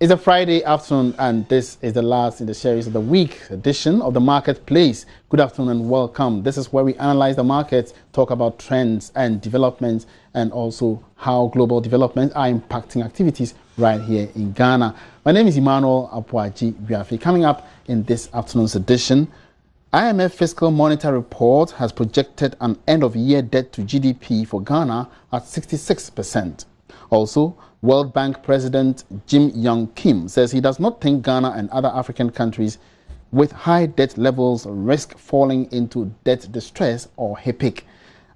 It's a Friday afternoon, and this is the last in the series of the week edition of the Marketplace. Good afternoon and welcome. This is where we analyze the markets, talk about trends and developments, and also how global developments are impacting activities right here in Ghana. My name is Emmanuel Apuaji Biafi. Coming up in this afternoon's edition, IMF Fiscal Monitor Report has projected an end-of-year debt to GDP for Ghana at 66%. Also, World Bank President Jim Yong Kim says he does not think Ghana and other African countries with high debt levels risk falling into debt distress or HIPIC.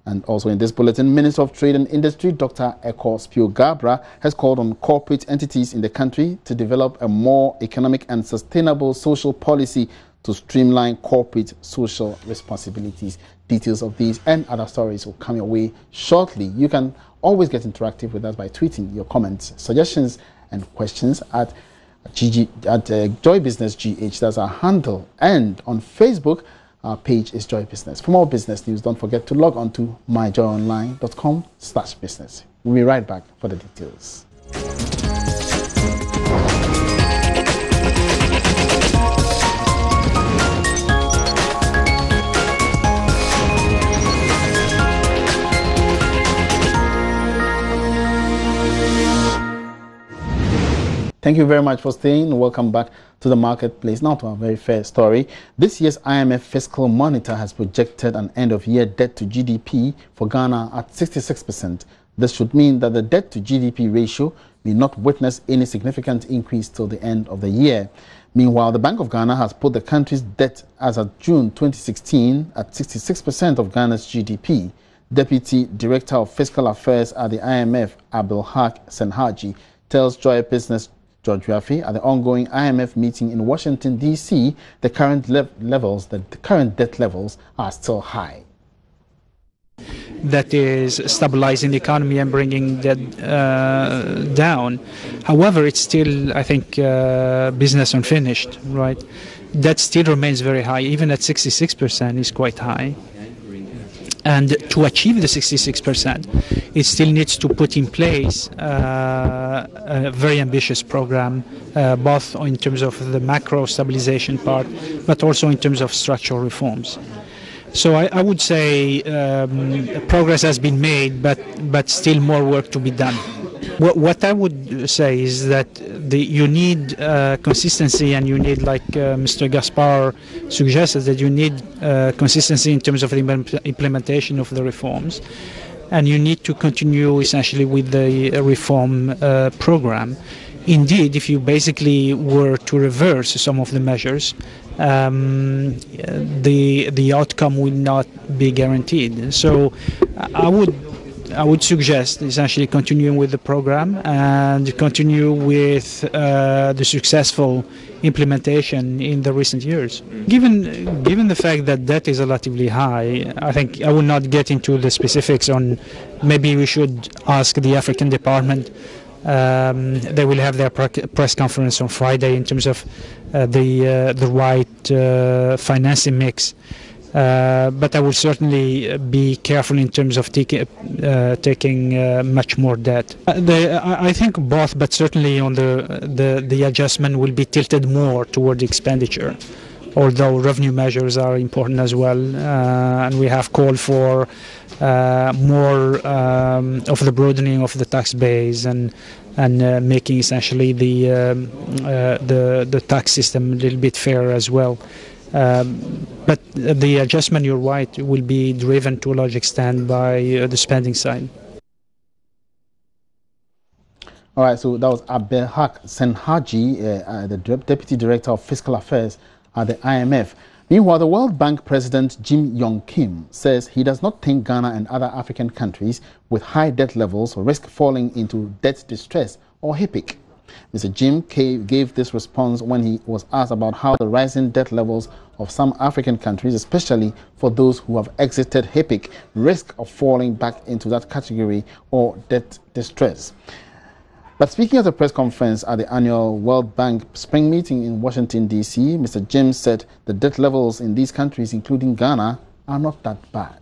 And also in this bulletin, Minister of Trade and Industry Dr. Eko Spio-Gabra has called on corporate entities in the country to develop a more economic and sustainable social policy to streamline corporate social responsibilities. Details of these and other stories will come your way shortly. You can always get interactive with us by tweeting your comments, suggestions, and questions at Joy Business GH. That's our handle. And on Facebook, our page is Joy Business. For more business news, don't forget to log on to myjoyonline.com/business. We'll be right back for the details. Thank you very much for staying. Welcome back to the Marketplace. Now to our very first story. This year's IMF Fiscal Monitor has projected an end-of-year debt to GDP for Ghana at 66%. This should mean that the debt to GDP ratio may not witness any significant increase till the end of the year. Meanwhile, the Bank of Ghana has put the country's debt as of June 2016 at 66% of Ghana's GDP. Deputy Director of Fiscal Affairs at the IMF, Abdelhak Senhaji, tells Joy Business George Yafi at the ongoing IMF meeting in Washington, D.C., the current debt levels are still high. That is stabilizing the economy and bringing debt down. However, it's still, I think, business unfinished, right? Debt still remains very high. Even at 66% is quite high. And to achieve the 66%, it still needs to put in place a very ambitious program, both in terms of the macro stabilization part, but also in terms of structural reforms. So I would say progress has been made, but still more work to be done. What I would say is that you need consistency, and you need, like Mr. Gaspar suggested, that you need consistency in terms of the implementation of the reforms, and you need to continue essentially with the reform program. Indeed, if you basically were to reverse some of the measures, the outcome will not be guaranteed. So I would suggest essentially continuing with the program and continue with the successful implementation in the recent years. Given the fact that debt is relatively high, I think I will not get into the specifics on. Maybe we should ask the African department. They will have their press conference on Friday in terms of the right financing mix. But I will certainly be careful in terms of taking much more debt. I think both, but certainly on the adjustment will be tilted more toward expenditure, although revenue measures are important as well. And we have called for more of the broadening of the tax base and making essentially the tax system a little bit fairer as well. But the adjustment, you're right, will be driven to a large extent by the spending side. All right, so that was Abdelhak Senhaji, the Deputy Director of Fiscal Affairs at the IMF. Meanwhile, the World Bank President Jim Yong Kim says he does not think Ghana and other African countries with high debt levels risk falling into debt distress or HIPIC. Mr. Jim gave this response when he was asked about how the rising debt levels of some African countries, especially for those who have exited HIPIC, risk of falling back into that category or debt distress. But speaking at a press conference at the annual World Bank Spring Meeting in Washington, D.C., Mr. Jim said the debt levels in these countries, including Ghana, are not that bad.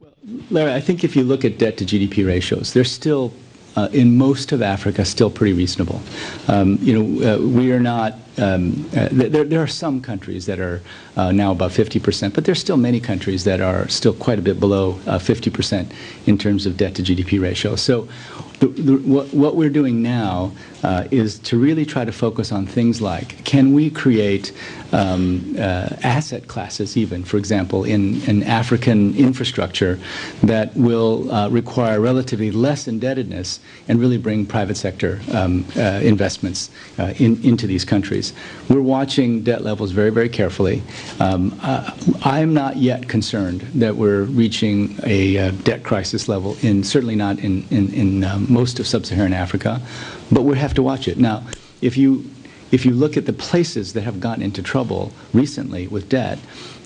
Well, Larry, I think if you look at debt to GDP ratios, they're still in most of Africa still pretty reasonable. We are not. There are some countries that are now above 50%, but there's still many countries that are still quite a bit below 50% in terms of debt to GDP ratio. So what we're doing now is to really try to focus on things like, can we create asset classes even, for example, in African infrastructure that will require relatively less indebtedness and really bring private sector investments into these countries. We're watching debt levels very, very carefully. I'm not yet concerned that we're reaching a debt crisis level, certainly not in most of sub-Saharan Africa, but we have to watch it. Now, if you look at the places that have gotten into trouble recently with debt,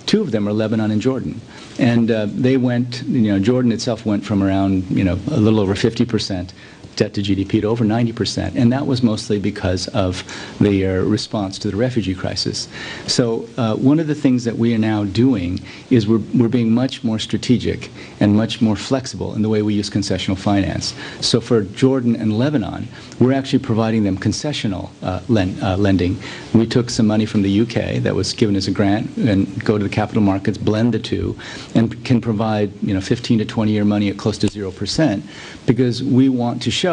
two of them are Lebanon and Jordan. And they went, Jordan itself went from around, a little over 50% debt to GDP to over 90%, and that was mostly because of the response to the refugee crisis. So one of the things that we are now doing is we're being much more strategic and much more flexible in the way we use concessional finance. So for Jordan and Lebanon, we're actually providing them concessional lending. We took some money from the UK that was given as a grant and go to the capital markets, blend the two, and can provide 15 to 20-year money at close to 0%, because we want to show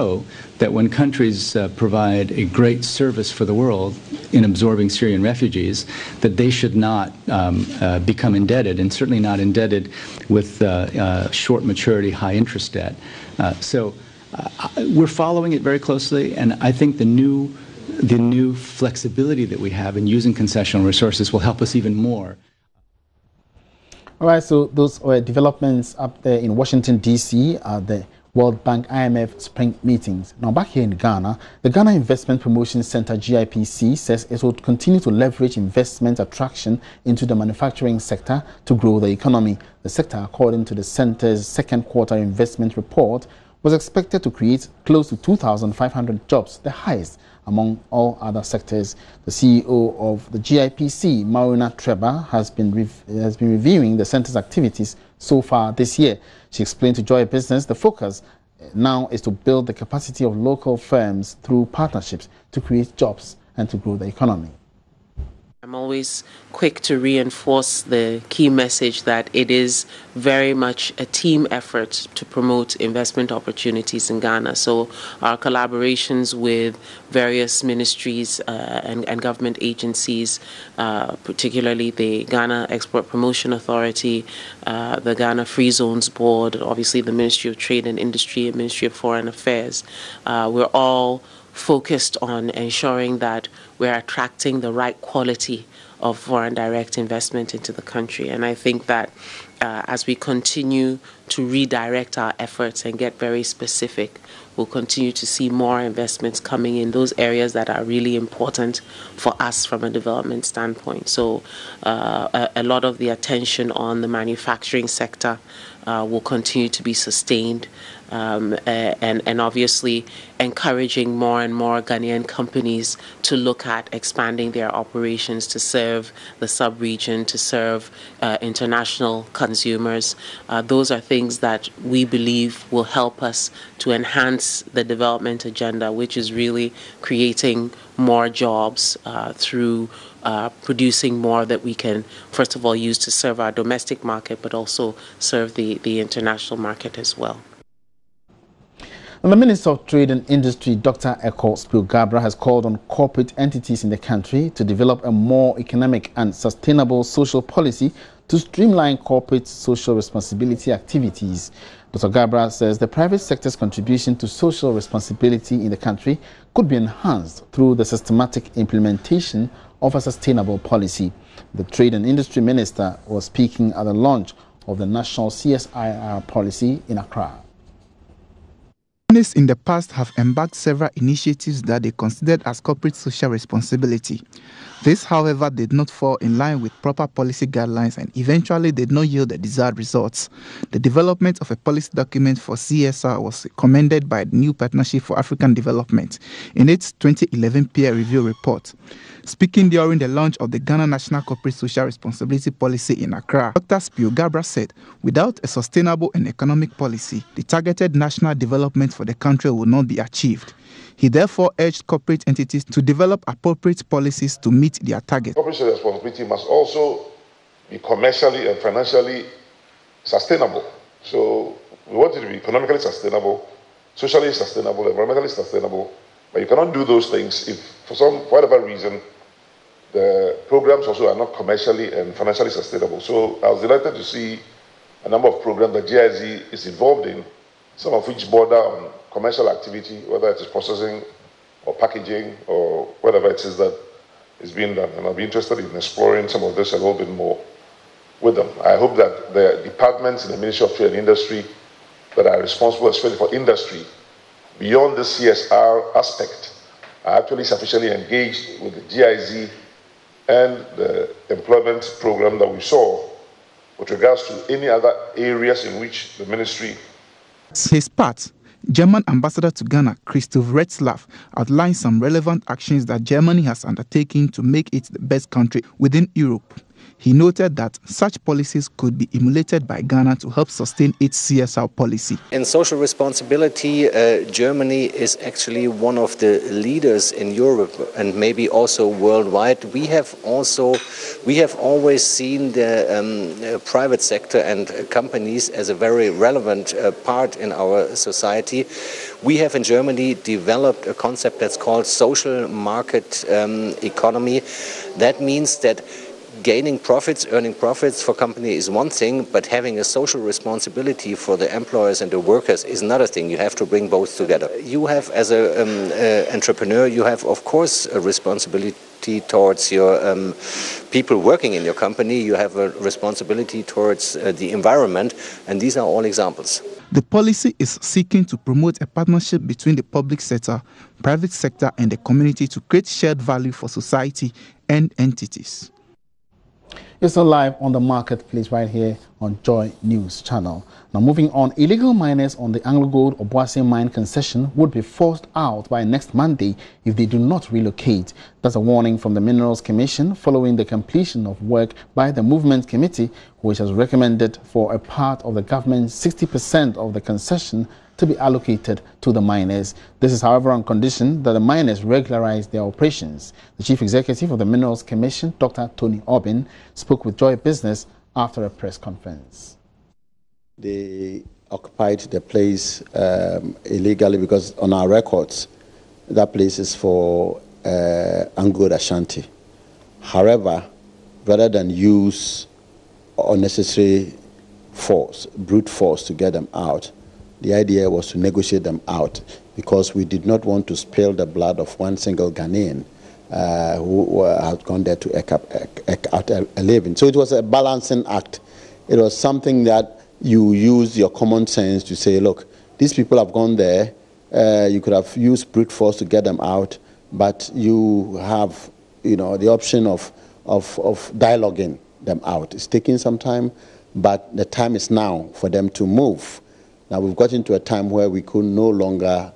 that when countries provide a great service for the world in absorbing Syrian refugees, that they should not become indebted, and certainly not indebted with short maturity, high interest debt. So we're following it very closely, and I think the new flexibility that we have in using concessional resources will help us even more. All right, so those were developments up there in Washington, D.C. The World Bank IMF spring meetings. Now back here in Ghana, the Ghana Investment Promotion Center GIPC says it will continue to leverage investment attraction into the manufacturing sector to grow the economy. The sector, according to the center's second quarter investment report, was expected to create close to 2,500 jobs, the highest among all other sectors. The CEO of the GIPC, Maruna Treba, has been reviewing the center's activities so far this year. She explained to Joy Business the focus now is to build the capacity of local firms through partnerships to create jobs and to grow the economy. I'm always quick to reinforce the key message that it is very much a team effort to promote investment opportunities in Ghana. So our collaborations with various ministries and government agencies, particularly the Ghana Export Promotion Authority, the Ghana Free Zones Board, obviously the Ministry of Trade and Industry and Ministry of Foreign Affairs, we're all focused on ensuring that we're attracting the right quality of foreign direct investment into the country. And I think that as we continue to redirect our efforts and get very specific, we'll continue to see more investments coming in those areas that are really important for us from a development standpoint. So a lot of the attention on the manufacturing sector will continue to be sustained, and obviously encouraging more and more Ghanaian companies to look at expanding their operations to serve the sub-region, to serve international consumers. Those are things that we believe will help us to enhance the development agenda, which is really creating more jobs through producing more that we can, first of all, use to serve our domestic market, but also serve the international market as well. And the Minister of Trade and Industry, Dr. Eko Spielgabra, has called on corporate entities in the country to develop a more economic and sustainable social policy to streamline corporate social responsibility activities. Dr. Gabra says the private sector's contribution to social responsibility in the country could be enhanced through the systematic implementation of a sustainable policy. The Trade and Industry Minister was speaking at the launch of the National CSR policy in Accra. Companies in the past have embarked several initiatives that they considered as corporate social responsibility. This, however, did not fall in line with proper policy guidelines and eventually did not yield the desired results. The development of a policy document for CSR was commended by the New Partnership for African Development in its 2011 peer review report. Speaking during the launch of the Ghana National Corporate Social Responsibility Policy in Accra, Dr. Spielgabra said, without a sustainable and economic policy, the targeted national development for for the country will not be achieved. He therefore urged corporate entities to develop appropriate policies to meet their target. Corporate social responsibility must also be commercially and financially sustainable. So we want it to be economically sustainable, socially sustainable, environmentally sustainable, but you cannot do those things if, for whatever reason, the programs also are not commercially and financially sustainable. So I was delighted to see a number of programs that GIZ is involved in, some of which border on commercial activity, whether it is processing or packaging or whatever it is that is being done. And I'll be interested in exploring some of this a little bit more with them. I hope that the departments in the Ministry of Trade and Industry that are responsible, especially for industry, beyond the CSR aspect, are actually sufficiently engaged with the GIZ and the employment program that we saw with regards to any other areas in which the ministry. His part, German ambassador to Ghana, Christoph Retzlaff, outlined some relevant actions that Germany has undertaken to make it the best country within Europe. He noted that such policies could be emulated by Ghana to help sustain its CSR policy. In social responsibility, Germany is actually one of the leaders in Europe and maybe also worldwide. We have always seen the private sector and companies as a very relevant part in our society. We have in Germany developed a concept that's called social market economy. That means that gaining profits, earning profits for companies is one thing, but having a social responsibility for the employers and the workers is another thing. You have to bring both together. You have, as an entrepreneur, you have, of course, a responsibility towards your people working in your company. You have a responsibility towards the environment, and these are all examples. The policy is seeking to promote a partnership between the public sector, private sector, and the community to create shared value for society and entities. You're still live on the marketplace right here on Joy News Channel. Now moving on, illegal miners on the Anglo Gold Obuasi mine concession would be forced out by next Monday if they do not relocate. That's a warning from the Minerals Commission following the completion of work by the Movement Committee, which has recommended for a part of the government's 60% of the concession to be allocated to the miners. This is, however, on condition that the miners regularize their operations. The Chief Executive of the Minerals Commission, Dr. Tony Obin, spoke with Joy Business after a press conference. They occupied the place illegally because on our records, that place is for Anglo Gold Ashanti. However, rather than use unnecessary force, brute force to get them out, the idea was to negotiate them out because we did not want to spill the blood of one single Ghanaian who had gone there to eke out a living. So it was a balancing act. It was something that you use your common sense to say, look, these people have gone there. You could have used brute force to get them out, but you have, the option of dialoguing them out. It's taking some time, but the time is now for them to move. Now we've got into a time where we could no longer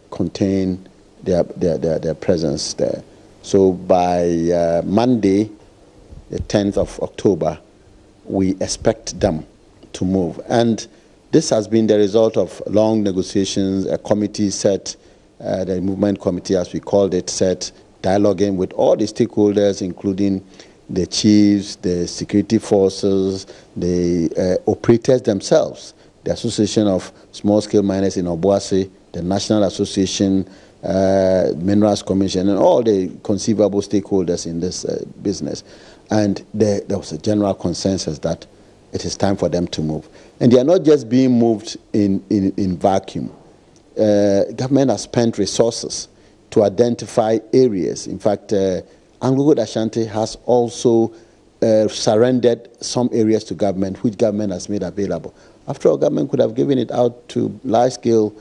contain their presence there. So by Monday, the 10th of October, we expect them to move. And this has been the result of long negotiations. A committee set, the movement committee as we called it, set dialoguing with all the stakeholders, including the chiefs, the security forces, the operators themselves, the Association of Small-Scale Miners in Obuasi, the National Association, Minerals Commission, and all the conceivable stakeholders in this business. And there was a general consensus that it is time for them to move. And they are not just being moved in vacuum. Government has spent resources to identify areas. In fact, Anglo Gold Ashanti has also surrendered some areas to government, which government has made available. After all, government could have given it out to large-scale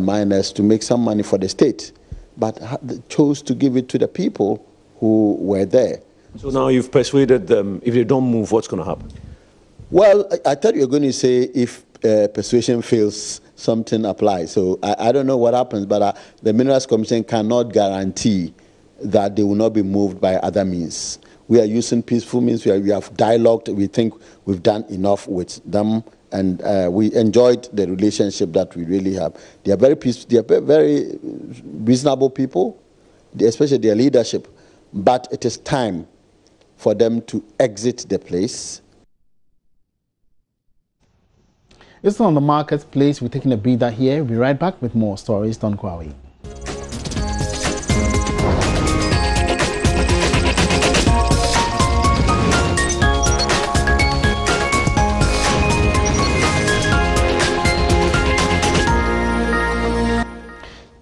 miners to make some money for the state, but chose to give it to the people who were there. So now you've persuaded them, if they don't move, what's going to happen? Well, I thought you were going to say if persuasion fails, something applies. So I don't know what happens, but the Minerals Commission cannot guarantee that they will not be moved by other means. We are using peaceful means. We have dialogued. We think we've done enough with them. and we enjoyed the relationship that we really have. They are very peaceful, they are very reasonable people, especially their leadership. But it is time for them to exit the place. It's on the marketplace. We're taking a breather here. We'll be right back with more stories. Don't go away.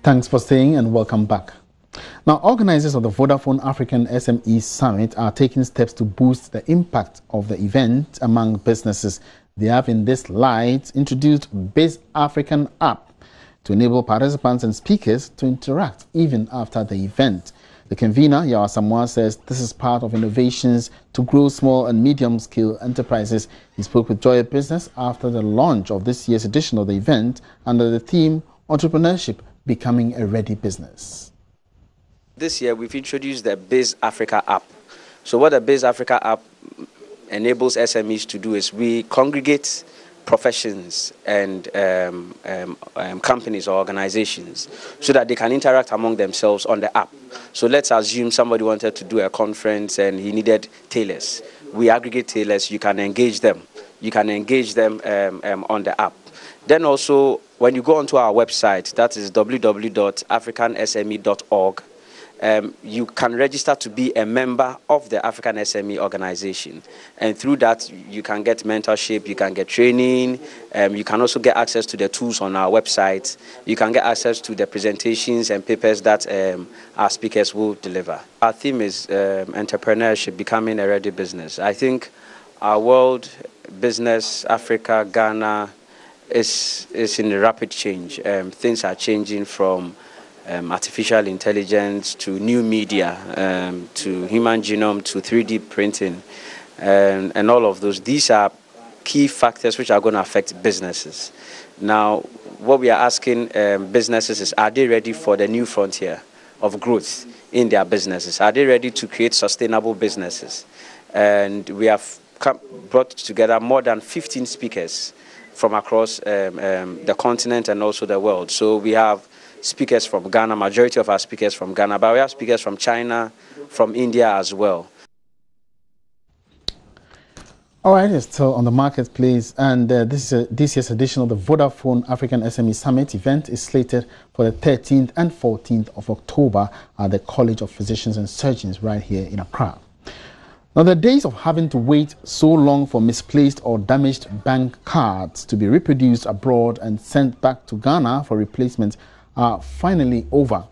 Thanks for staying and welcome back. Now, organizers of the Vodafone African SME Summit are taking steps to boost the impact of the event among businesses. They have, in this light, introduced Biz African app to enable participants and speakers to interact even after the event. The convener, Yawa Samoa, says this is part of innovations to grow small and medium-scale enterprises. He spoke with Joy Business after the launch of this year's edition of the event under the theme Entrepreneurship Becoming a Ready Business. This year we've introduced the Biz Africa app. So what the Biz Africa app enables SMEs to do is we congregate professions and companies or organizations so that they can interact among themselves on the app. So let's assume somebody wanted to do a conference and he needed tailors. We aggregate tailors, you can engage them. You can engage them on the app. Then also, when you go onto our website, that is www.africansme.org, you can register to be a member of the African SME organization. And through that, you can get mentorship, you can get training, you can also get access to the tools on our website. You can get access to the presentations and papers that our speakers will deliver. Our theme is entrepreneurship, becoming a ready business. I think our world, business, Africa, Ghana, is in a rapid change. Things are changing from artificial intelligence to new media, to human genome, to 3D printing, and all of those. These are key factors which are going to affect businesses. Now, what we are asking businesses is, are they ready for the new frontier of growth in their businesses? Are they ready to create sustainable businesses? And we have brought together more than 15 speakers from across the continent and also the world. So we have speakers from Ghana, majority of our speakers from Ghana, but we have speakers from China, from India as well. All right, it's still on the marketplace, and this year's edition of the Vodafone African SME Summit event is slated for the 13th and 14th of October at the College of Physicians and Surgeons right here in Accra. Now, the days of having to wait so long for misplaced or damaged bank cards to be reproduced abroad and sent back to Ghana for replacement are finally over.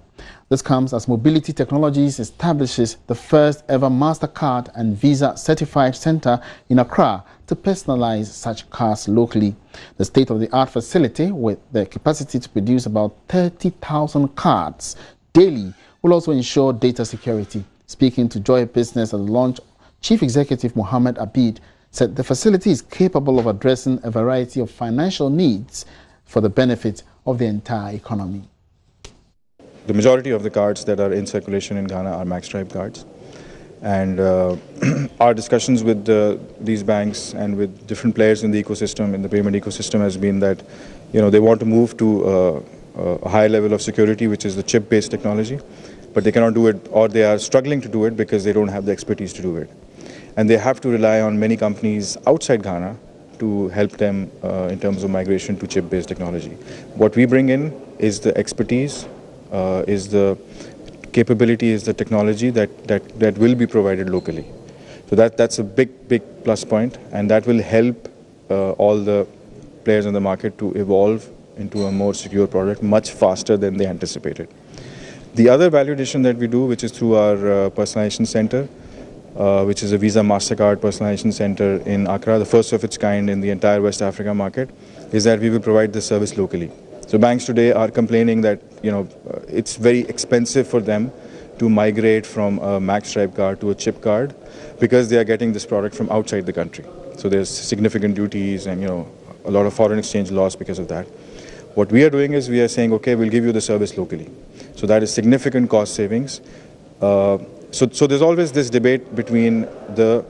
This comes as Mobility Technologies establishes the first ever MasterCard and Visa certified center in Accra to personalize such cards locally. The state-of-the-art facility, with the capacity to produce about 30,000 cards daily, will also ensure data security. Speaking to Joy Business at the launch, Chief Executive Mohammed Abid said the facility is capable of addressing a variety of financial needs for the benefit of the entire economy. The majority of the cards that are in circulation in Ghana are MaxStripe cards. And our discussions with these banks and with different players in the ecosystem, in the payment ecosystem, has been that, they want to move to a higher level of security, which is the chip-based technology, but they cannot do it, or they are struggling to do it because they don't have the expertise to do it. And they have to rely on many companies outside Ghana to help them in terms of migration to chip-based technology. What we bring in is the expertise, is the capability, is the technology that will be provided locally. So that's a big plus point, and that will help all the players in the market to evolve into a more secure product much faster than they anticipated. The other value addition that we do, which is through our personalization center, which is a Visa MasterCard personalization center in Accra, the first of its kind in the entire West Africa market, is that we will provide the service locally. So banks today are complaining that it's very expensive for them to migrate from a MaxStripe card to a chip card because they are getting this product from outside the country. So there's significant duties and a lot of foreign exchange loss because of that. What we are doing is we are saying, okay, we'll give you the service locally. So that is significant cost savings. So there's always this debate between the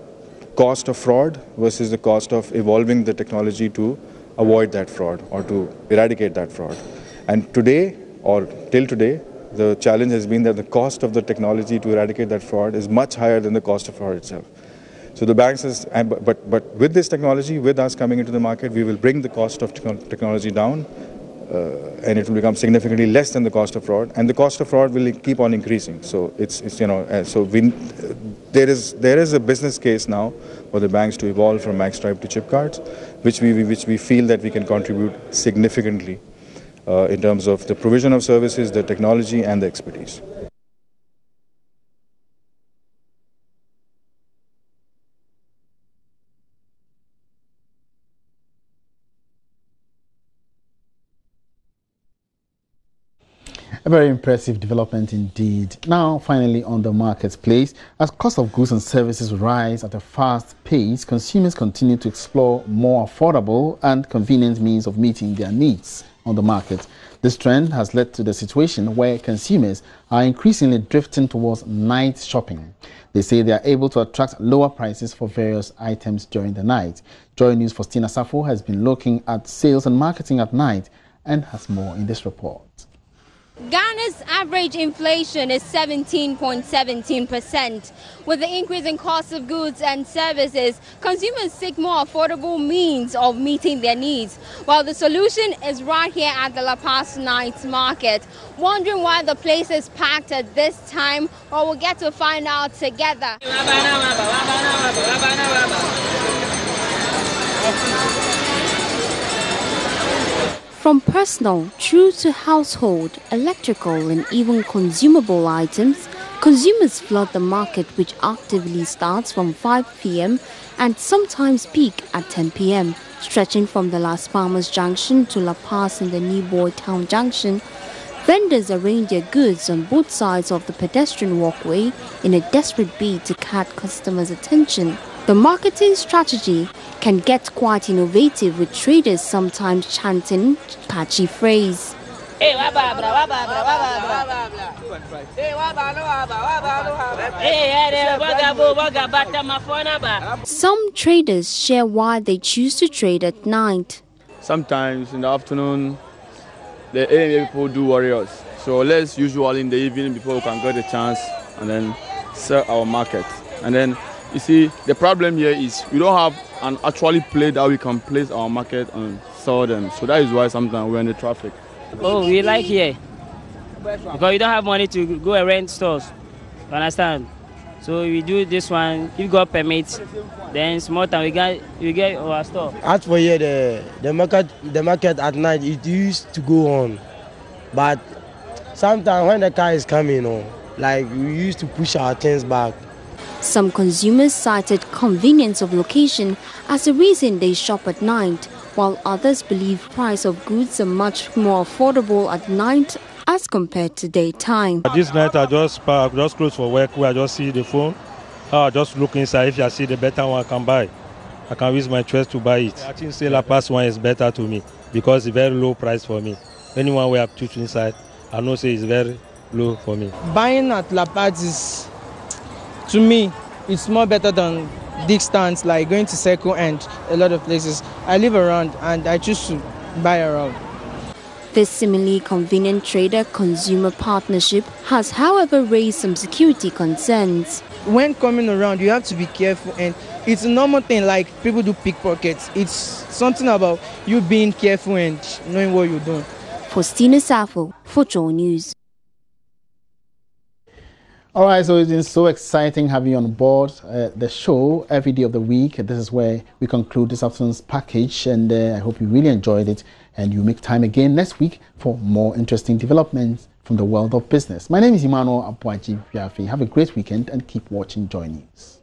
cost of fraud versus the cost of evolving the technology to avoid that fraud or to eradicate that fraud. And today, or till today, the challenge has been that the cost of the technology to eradicate that fraud is much higher than the cost of fraud itself. So the banks but with this technology, with us coming into the market, we will bring the cost of technology down, and it will become significantly less than the cost of fraud, and the cost of fraud will keep on increasing. So there is a business case now for the banks to evolve from magstripe to chip cards, which we feel that we can contribute significantly in terms of the provision of services, the technology, and the expertise. A very impressive development indeed. Now, finally, on the marketplace, as cost of goods and services rise at a fast pace, consumers continue to explore more affordable and convenient means of meeting their needs on the market. This trend has led to the situation where consumers are increasingly drifting towards night shopping. They say they are able to attract lower prices for various items during the night. Joy News' Faustina Safo has been looking at sales and marketing at night and has more in this report. Ghana's average inflation is 17.17%. With the increase in cost of goods and services, consumers seek more affordable means of meeting their needs. While the solution is right here at the La Paz Night Market. Wondering why the place is packed at this time? Well, we'll get to find out together. From personal through to household, electrical and even consumable items, consumers flood the market, which actively starts from 5 p.m. and sometimes peak at 10 p.m. Stretching from the Las Palmas Junction to La Paz in the Newboy Town Junction, vendors arrange their goods on both sides of the pedestrian walkway in a desperate bid to catch customers' attention. The marketing strategy can get quite innovative, with traders sometimes chanting catchy phrase. Some traders share why they choose to trade at night. Sometimes in the afternoon, the area people do warriors. So let's usually in the evening before we can get a chance and then sell our market. And then you see, the problem here is we don't have an actually place that we can place our market and sell them. So that is why sometimes we're in the traffic. Oh, we like here because we don't have money to go and rent stores. You understand? So we do this one. If God permits, then small time we get our store. As for here, the market at night, it used to go on, but sometimes when the car is coming, like we used to push our things back. Some consumers cited convenience of location as the reason they shop at night, while others believe price of goods are much more affordable at night as compared to daytime. This night I just close for work, where I just see the phone. I just look inside. If I see the better one, I can buy. I can use my choice to buy it. I think say La Paz one is better to me because it's very low price for me. Anyone we have choose inside, I know say it's very low for me. Buying at La Paz is, to me, it's more better than distance, like going to Circle and a lot of places. I live around and I choose to buy around. This seemingly convenient trader-consumer partnership has, however, raised some security concerns. When coming around, you have to be careful, and it's a normal thing, like people do pickpockets. It's something about you being careful and knowing what you're doing. Faustina Safo for Joy News. All right, so it's been so exciting having you on board the show every day of the week. This is where we conclude this afternoon's package, and I hope you really enjoyed it, and you make time again next week for more interesting developments from the world of business. My name is Emmanuel Abuaji Viafi. Have a great weekend and keep watching Joy News.